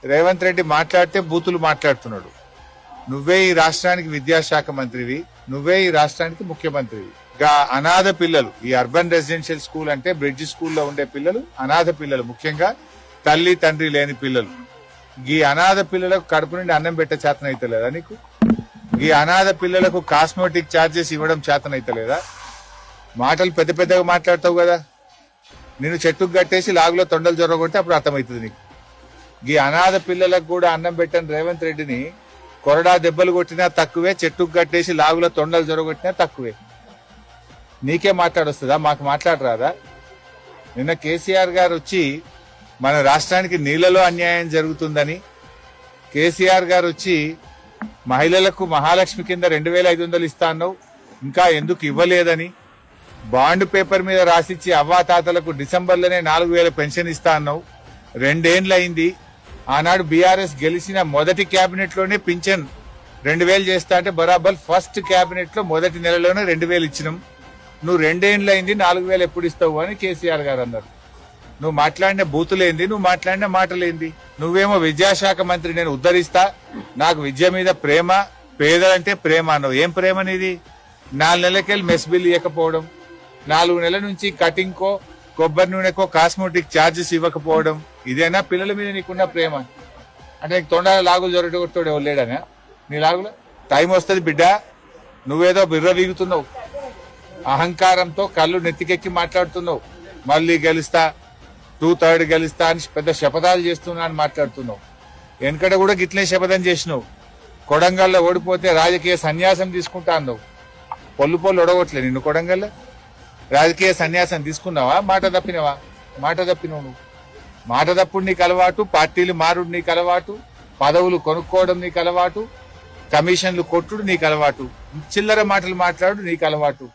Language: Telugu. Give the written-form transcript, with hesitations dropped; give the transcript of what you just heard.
రేవంత్ రెడ్డి మాట్లాడితే బూతులు మాట్లాడుతున్నాడు. నువ్వే ఈ రాష్ట్రానికి విద్యాశాఖ మంత్రివి, నువ్వే ఈ రాష్ట్రానికి ముఖ్యమంత్రివి. అనాథ పిల్లలు, ఈ అర్బన్ రెసిడెన్షియల్ స్కూల్ అంటే బ్రిడ్జ్ స్కూల్లో ఉండే పిల్లలు అనాథ పిల్లలు, ముఖ్యంగా తల్లి తండ్రి లేని పిల్లలు. ఈ అనాథ పిల్లలకు కడుపు నుండి అన్నం పెట్టే చేతనైతలేదా నీకు? ఈ అనాథ పిల్లలకు కాస్మెటిక్ ఛార్జెస్ ఇవ్వడం చేతనైతలేదా? మాటలు పెద్ద పెద్దగా మాట్లాడతావు కదా, నేను చెట్టుకు కట్టేసి లాగులో తొండలు జొరగొట్టి అప్పుడు అర్థమవుతుంది నీకు. ఈ అనాథ పిల్లలకు కూడా అన్నం పెట్టని రేవంత్ రెడ్డిని కొరడా దెబ్బలు కొట్టినా తక్కువే, చెట్టుకు కట్టేసి లాగులో తొండలు జొరగొట్టినా తక్కువే. నీకే మాట్లాడొస్తుందా? మాకు మాట్లాడరాదా? నిన్న కేసీఆర్ గారు వచ్చి మన రాష్ట్రానికి నీళ్లలో అన్యాయం జరుగుతుందని, కేసీఆర్ గారు వచ్చి మహిళలకు మహాలక్ష్మి కింద 2500 ఇస్తా అన్నావు, ఇంకా ఎందుకు ఇవ్వలేదని, బాండ్ పేపర్ మీద రాసిచ్చి అవ్వాతాతలకు డిసెంబర్లోనే 4000 పెన్షన్ ఇస్తా అన్నావు. 2 ఏళ్ళు అయింది. ఆనాడు బీఆర్ఎస్ గెలిచిన మొదటి కేబినెట్ లోనే పింఛన్ 2000 చేస్తా అంటే బరాబర్ ఫస్ట్ కేబినెట్ లో మొదటి నెలలోనే 2000 ఇచ్చినాం. నువ్వు 2 ఏళ్ళు అయింది, 4000 ఎప్పుడు ఇస్తావు అని కేసీఆర్ గారు అన్నారు. నువ్వు మాట్లాడిన బూతులేంది, నువ్వు మాట్లాడిన మాటలేంది? నువ్వేమో విద్యాశాఖ మంత్రి, నేను ఉద్ధరిస్తా, నాకు విద్య మీద ప్రేమ, పేదలంటే ప్రేమ అన్నావు. ఏం ప్రేమ నీది? 4 నెలలకెళ్ళి మెస్ బిల్ ఇవ్వకపోవడం, 4 నెలల నుంచి కటింగ్కో కొబ్బరి నూనెకో కాస్మెటిక్ ఛార్జెస్ ఇవ్వకపోవడం, ఇదేనా పిల్లల మీద నీకున్న ప్రేమ? అంటే నీకు తొండాల లాగులు జొరగొట్టాడు ఎవరు లేడనా? నీ లాగులో టైం వస్తుంది బిడ్డ. నువ్వేదో బిర్ర వీగుతున్నావు, అహంకారంతో కళ్ళు నెత్తికెక్కి మాట్లాడుతున్నావు. మళ్ళీ గెలుస్తా, 2/3 గెలుస్తా అని పెద్ద శపథాలు చేస్తున్నా అని మాట్లాడుతున్నావు. వెనకడ కూడా గిట్లే శపథం చేసినావు. కొడంగల్లో ఓడిపోతే రాజకీయ సన్యాసం తీసుకుంటా అన్నావు. పొల్లు ఒడగొట్లే నిన్ను కొడంగల్లో. రాజకీయ సన్యాసం తీసుకున్నావా? మాట తప్పినవా? మాట తప్పినవు నువ్వు. మాట తప్పుడు నీకు అలవాటు, పార్టీలు మారుడు నీకు అలవాటు, పదవులు కొనుక్కోవడం నీకు అలవాటు, కమిషన్లు కొట్టుడు నీకు అలవాటు, చిల్లర మాటలు మాట్లాడు నీకు అలవాటు.